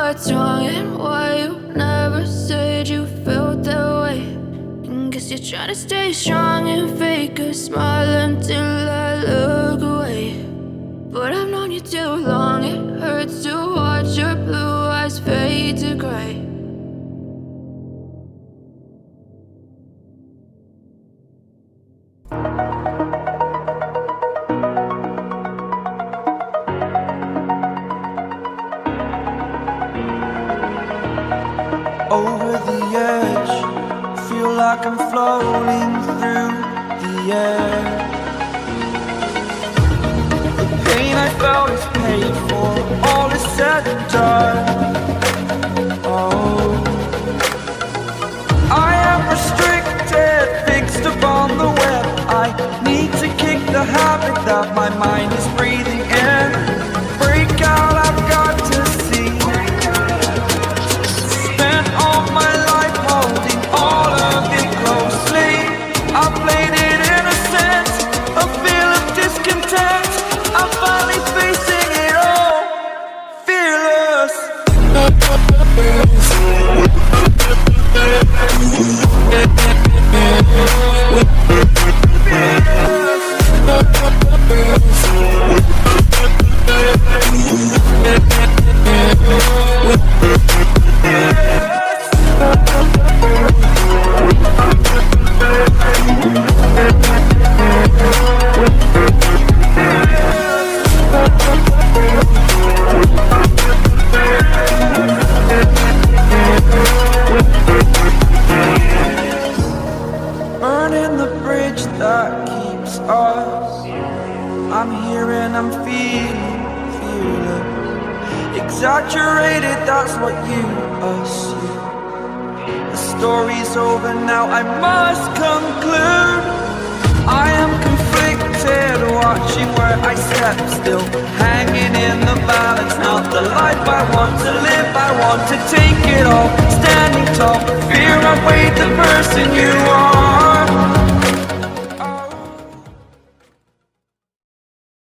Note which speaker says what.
Speaker 1: what's wrong and why you never said you felt that way. And guess you're trying to stay strong and fake a smile until I look away. But I've known you too long, it hurts to watch your blue eyes fade to gray.
Speaker 2: Over the edge, feel like I'm floating through the air. The pain I felt is paid for, all is said and done. Oh, I am restricted, fixed upon the web. I need to kick the habit that my mind is breathing in. Break out, I've got to see. Spent all my life holding all of it closely. I played it innocent, a feel of discontent. I'm finally facing it all, fearless. Burning the bridge that keeps us. I'm here and I'm feeling fearless. Exaggerated, that's what you assume. The story's over now, I must conclude. I am conflicted, watching where I step still, hanging in the balance. Not the life I want to live, I want to take it all.